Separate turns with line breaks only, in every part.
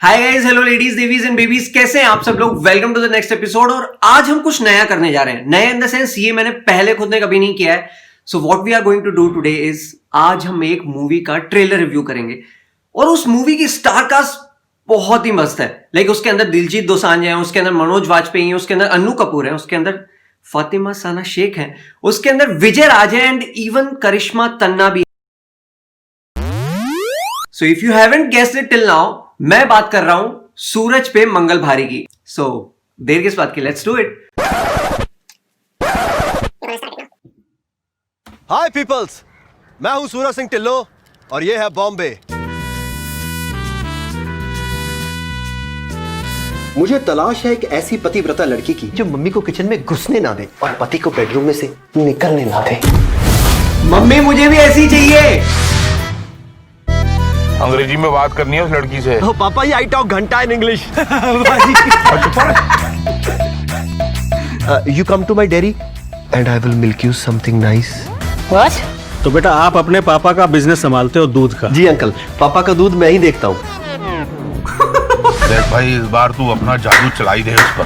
हाय guys, hello ladies, देवीज and babies, कैसे हैं आप सब लोग। Welcome to the next episode. और आज हम कुछ नया करने जा रहे हैं। नया इन द सेंस ये मैंने पहले खुद ने कभी नहीं किया है। So what we are going to do today is आज हम एक मूवी का ट्रेलर रिव्यू करेंगे। और उस मूवी की स्टार कास्ट बहुत ही मस्त है। लाइक उसके अंदर दिलजीत दोसांझ है, उसके अंदर मनोज वाजपेयी है, उसके अंदर अन्नू कपूर है, उसके अंदर फातिमा साना शेख है, उसके अंदर विजय राज है एंड इवन करिश्मा तन्ना भी। So if you haven't guessed it till now, मैं बात कर रहा हूं सूरज पे मंगल भारी की। सो देर किस बात की, let's do it.
Hi peoples, मैं हूं सूरज सिंह टिल्लो और ये है बॉम्बे। मुझे तलाश है एक ऐसी पतिव्रता लड़की की जो मम्मी को किचन में घुसने ना दे और पति को बेडरूम में से निकलने ना दे।
मम्मी मुझे भी ऐसी चाहिए।
अंग्रेजी में बात करनी है उस लड़की से।
Oh, पापा, ये आई टॉक घंटा in English. You come to my dairy and I will milk you something nice.
What?
तो बेटा आप अपने पापा का बिजनेस संभालते हो दूध का।
जी अंकल, पापा का दूध मैं ही देखता हूँ।
देख भाई, इस बार तू अपना जादू चलाई दे उस पर।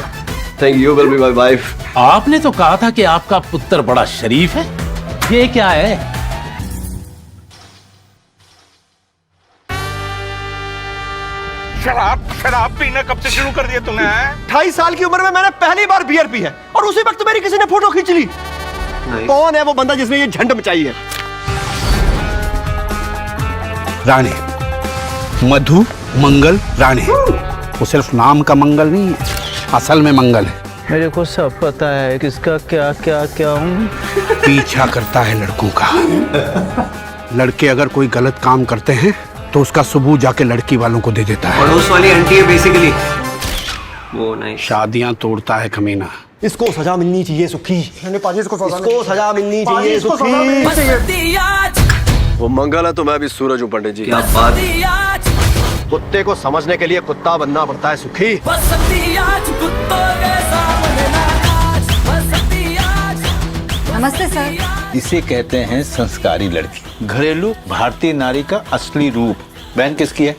Thank you will be my wife.
आपने तो कहा था कि आपका पुत्र बड़ा शरीफ है। ये क्या है?
शराब पीना कब से शुरू कर दिया तूने?
28 साल की उम्र में मैंने पहली बार बियर पी है और उसी वक्त मेरी किसी ने फोटो खींच ली। कौन है वो बंदा जिसने ये झंड मचाई है?
राणे, मधु मंगल राणे। वो सिर्फ नाम का मंगल नहीं है, असल में मंगल है।
मेरे को सब पता है किसका क्या क्या क्या हूँ।
पीछा करता है लड़कों का। लड़के अगर कोई गलत काम करते हैं तो उसका सबूत जाके लड़की वालों को दे देता है।
पड़ोस वाली आंटी है बेसिकली वो। नहीं,
शादियां तोड़ता है कमीना।
इसको सजा मिलनी चाहिए सुखी। इसको सजा मिलनी चाहिए सुखी। वो मंगल है तो मैं भी सूरज हूँ पंडित जी।
क्या बात।
कुत्ते को समझने के लिए कुत्ता बनना पड़ता है सुखी।
नमस्ते सर।
इसे कहते हैं संस्कारी लड़की, घरेलू भारतीय नारी का असली रूप। बहन किसकी है?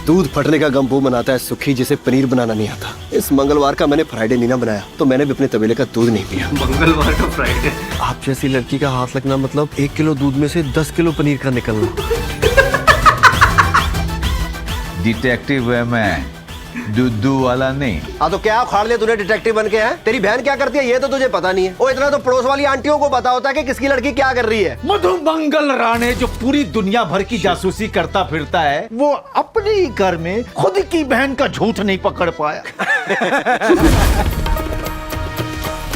दूध फटने का गम वो बनाता है सुखी जिसे पनीर बनाना नहीं आता। इस मंगलवार का मैंने फ्राइडे नहीं ना बनाया तो मैंने भी अपने तबेले का दूध नहीं पिया।
मंगलवार का फ्राइडे।
आप जैसी लड़की का हाथ लगना मतलब 1 किलो दूध में से 10 किलो पनीर का निकलना।
डिटेक्टिव है मैं, दुद्धू वाला नहीं।
हाँ तो क्या उखाड़ लिया तूने डिटेक्टिव बन के? है तेरी बहन क्या करती है ये तो तुझे पता नहीं है। वो इतना तो पड़ोस वाली आंटियों को पता होता है कि किसकी लड़की क्या कर रही है।
मधु मंगल राणे जो पूरी दुनिया भर की जासूसी करता फिरता है, वो अपने ही घर में खुद की बहन का झूठ नहीं पकड़ पाया।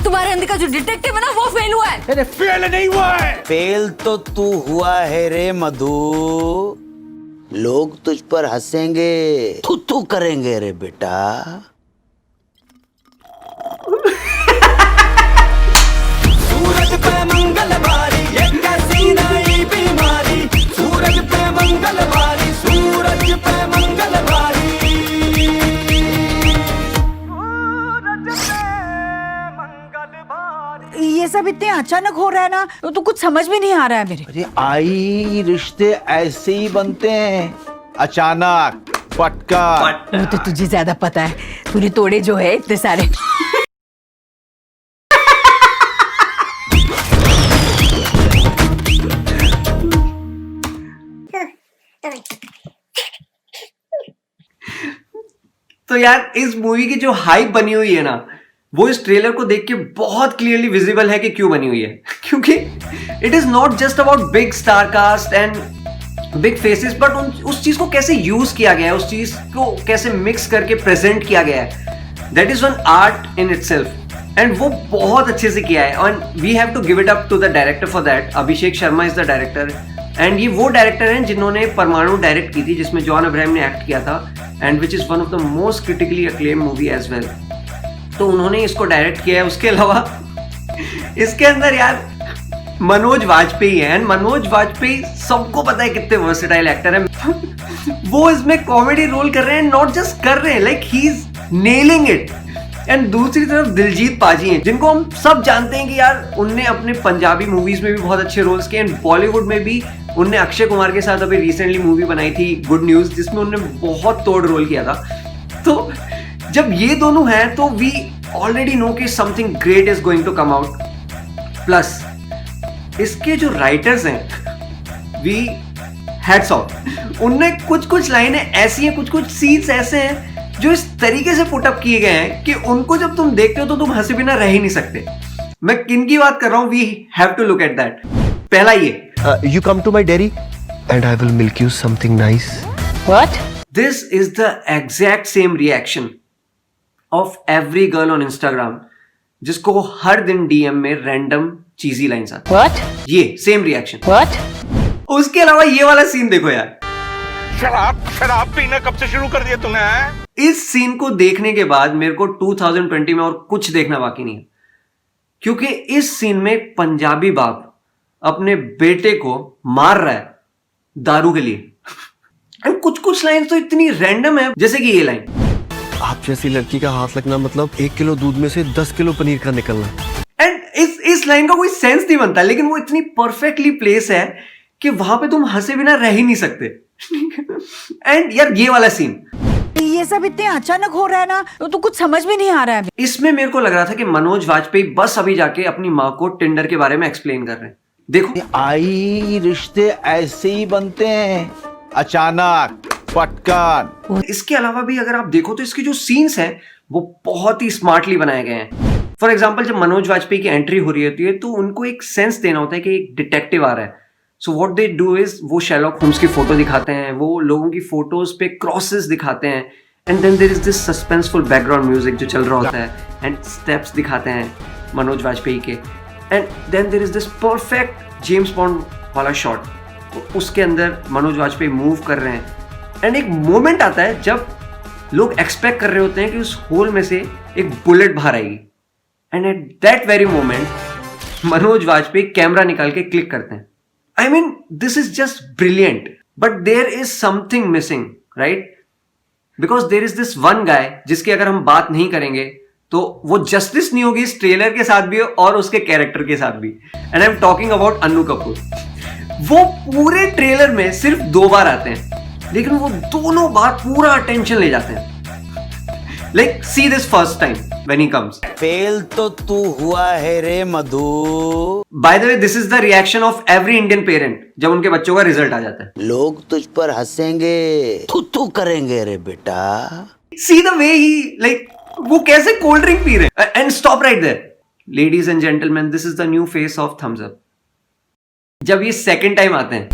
तुम्हारे अंदर का जो डिटेक्टिव है ना वो फेल हुआ है।
अरे फेल नहीं हुआ है।
फेल तो तू हुआ है रे मधु। लोग तुझ पर हंसेंगे, थू करेंगे रे बेटा।
सूरज पे मंगल भारी, ये कैसी नई बीमारी। सूरज पे मंगल भारी, सूरज पे मंगल भारी।
ये सब इतने अचानक हो रहा है ना तो कुछ समझ में नहीं आ रहा है मेरे।
अरे आई, रिश्ते ऐसे ही बनते हैं, अचानक पटका।
वो तो तुझे ज्यादा पता है, तूने तोड़े जो है इतने सारे।
तो यार इस मूवी की जो हाइप बनी हुई है ना, वो इस ट्रेलर को देख के बहुत क्लियरली विजिबल है कि क्यों बनी हुई है। क्योंकि it is not just about big star cast and big faces, but उस चीज को कैसे यूज किया गया है, उस चीज को कैसे मिक्स करके प्रेजेंट किया गया है। That is one art in itself and वो बहुत अच्छे से किया है। And we have to give it up to the director for that. Abhishek Sharma is the director and ये वो डायरेक्टर हैं जिन्होंने परमाणु डायरेक्ट की थी, जिसमें जॉन अब्राहम ने एक्ट किया था and which is one of the most critically acclaim movie as well. तो उन्होंने इसको डायरेक्ट किया है। उसके अलावा इसके अंदर यार मनोज वाजपेयी है एंड मनोज वाजपेयी सबको पता है कितने वर्सेटाइल एक्टर हैं। वो इसमें कॉमेडी रोल कर रहे हैं, नॉट जस्ट कर रहे हैं, like he is nailing it. And दूसरी तरफ दिलजीत पाजी हैं, जिनको हम सब जानते हैं कि यार उनने अपने पंजाबी मूवीज में भी बहुत अच्छे रोल्स किए एंड बॉलीवुड में भी उनने अक्षय कुमार के साथ अभी रिसेंटली मूवी बनाई थी गुड न्यूज, जिसमें उन्होंने बहुत तोड़ रोल किया था। तो जब ये दोनों हैं तो वी ऑलरेडी नो कि something great is going to come out. Plus इसके जो राइटर्स हैं, वी हैट्स ऑफ, उनने कुछ लाइनें ऐसी हैं, कुछ सीन्स ऐसे हैं जो इस तरीके से पुट अप किए गए हैं कि उनको जब तुम देखते हो तो तुम हंसे बिना रह ही नहीं सकते। मैं किन की बात कर रहा हूं, we have to look at that. पहला ये,
you come to my dairy and I will milk you something nice.
What?
This is the exact same reaction of every girl on Instagram, जिसको हर दिन डीएम में random cheesy lines आती।
What?
ये same reaction.
What?
उसके अलावा ये वाला सीन देखो यार,
शराब पीना कब से शुरू कर दिया तूने?
इस सीन को देखने के बाद मेरे को 2020 में और कुछ देखना बाकी नहीं है, क्योंकि इस सीन में पंजाबी बाप अपने बेटे को मार रहा है दारू के लिए। एंड कुछ लाइन तो इतनी रैंडम है, जैसे कि ये लाइन,
आप जैसी लड़की का हाथ लगना मतलब 1 किलो दूध में से 10 किलो पनीर का निकलना।
एंड इस लाइन का कोई सेंस नहीं बनता, लेकिन वो इतनी परफेक्टली प्लेस है कि वहां पे तुम हंसे बिना रह ही नहीं सकते। एंड यार ये वाला सीन,
ये सब इतने अचानक हो रहा है ना, तो कुछ समझ में नहीं आ रहा है।
इसमें मेरे को लग रहा था कि मनोज वाजपेयी बस अभी जाके अपनी माँ को टिंडर के बारे में एक्सप्लेन कर रहे हैं। देखो
आई रिश्ते ऐसे ही बनते हैं, अचानक पटकन।
इसके अलावा भी अगर आप देखो तो इसके जो सीन्स हैं वो बहुत ही स्मार्टली बनाए गए हैं। फॉर एग्जाम्पल, जब मनोज वाजपेयी की एंट्री हो रही होती है तो उनको एक सेंस देना होता है कि एक डिटेक्टिव आ रहा है। So what they do is, वो शेरलॉक होम्स की फोटो दिखाते हैं, वो लोगों की फोटोज पे क्रॉसेस दिखाते हैं, and then there is this suspenseful background music जो चल रहा होता है, एंड स्टेप्स दिखाते हैं मनोज वाजपेयी के, and then there is this perfect James Bond वाला शॉट, तो उसके अंदर मनोज वाजपेयी मूव कर रहे हैं, एंड एक मोमेंट आता है जब लोग एक्सपेक्ट कर रहे होते हैं कि उस होल में से एक बुलेट बाहर आएगी, and at that very moment Manoj Vajpayee camera निकाल के क्लिक करते हैं। I mean, this is just brilliant, but there is something missing, right? Because there is this one guy जिसकी अगर हम बात नहीं करेंगे तो वो जस्टिस नहीं होगी इस ट्रेलर के साथ भी और उसके कैरेक्टर के साथ भी, and I am talking about Annu Kapoor. वो पूरे ट्रेलर में सिर्फ 2 बार आते हैं, लेकिन वो दोनों बार पूरा अटेंशन ले जाते हैं। Like, see this first time when he comes.
Fail तो तू हुआ है रे मधु।
By the way, this is the reaction of every Indian parent जब उनके बच्चों का रिजल्ट आ जाता है।
लोग तुझ पर हंसेंगे, थू करेंगे रे बेटा।
See the way he, like, वो कैसे कोल्ड ड्रिंक पी रहे हैं। And stop right there. Ladies and gentlemen, this is the new face of Thumbs Up. जब ये सेकंड टाइम आते हैं,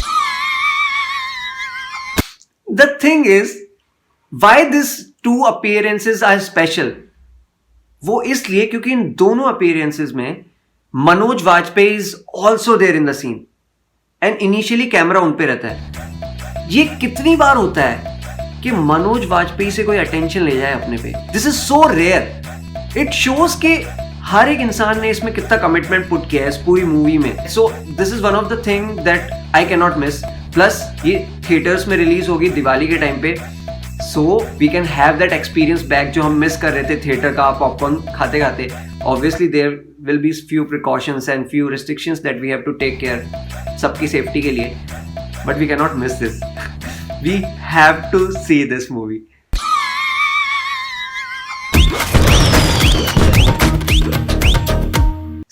the thing is, why this 2 appearances are special? वो इसलिए क्योंकि इन दोनों अपीयरेंसेस में Manoj Vajpayee is also there in the scene, and initially camera उन पे रहता है। ये कितनी बार होता है कि मनोज वाजपेयी से कोई अटेंशन ले जाए अपने पे? This is so rare. It shows के हर एक इंसान ने इसमें कितना कमिटमेंट पुट किया है इस पूरी मूवी में। So this is one of the thing that I can not miss. Plus ये थिएटर्स में रिलीज होगी दिवाली के टाइम पे, so we can have that experience back जो हम मिस कर रहे थे थिएटर का पॉपकॉर्न खाते खाते। Obviously there will be few precautions and few restrictions that we have to take care सबकी सेफ्टी के लिए, but we can not miss this. We have to see this movie.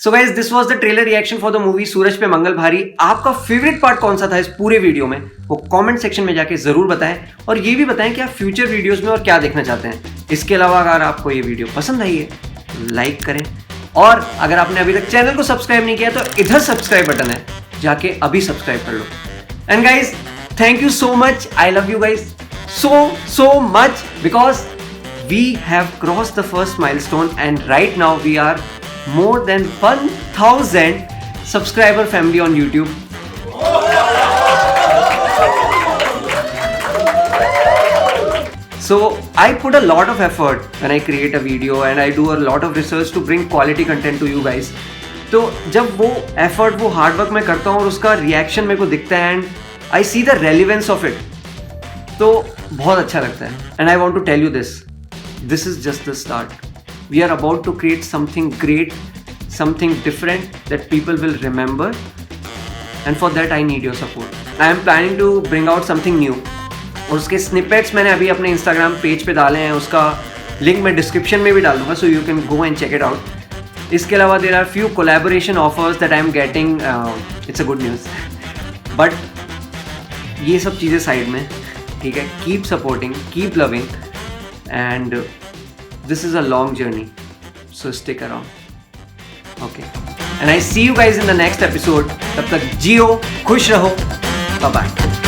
So guys, this was the trailer reaction for the movie सूरज पे मंगल भारी। आपका favourite part कौन सा था इस पूरे वीडियो में, वो कमेंट सेक्शन में जाके जरूर बताएं, और ये भी बताएं कि आप फ्यूचर वीडियोस में और क्या देखना चाहते हैं। इसके अलावा अगर आपको ये वीडियो पसंद आई है लाइक करें, और अगर आपने अभी तक चैनल को सब्सक्राइब नहीं किया तो इधर सब्सक्राइब बटन है, जाके अभी सब्सक्राइब कर लो। And guys, thank you so much, I love you guys so much, because we have crossed the first milestone and right now we are more than 1000 subscriber family on YouTube. So I put a lot of effort when I create a video and I do a lot of research to bring quality content to you guys. तो जब वो effort, वो hard work मैं करता हूँ और उसका reaction मेरे को दिखता है and I see the relevance of it, तो बहुत अच्छा लगता है। And I want to tell you this is just the start. we are about to create something great, something different that people will remember, and for that I need your support. I am planning to bring out something new. और उसके snippets मैंने अभी अपने Instagram page पे डाले हैं, उसका link मैं डिस्क्रिप्शन में भी डाल दूंगा, so you can go and check it out. इसके अलावा there are few collaboration offers that I am getting. It's a good news. But ये सब चीज़ें साइड में, ठीक है. Keep supporting, keep loving, and this is a long journey, so stick around. Okay, and I see you guys in the next episode. तब तक जियो, खुश रहो, बाय बाय.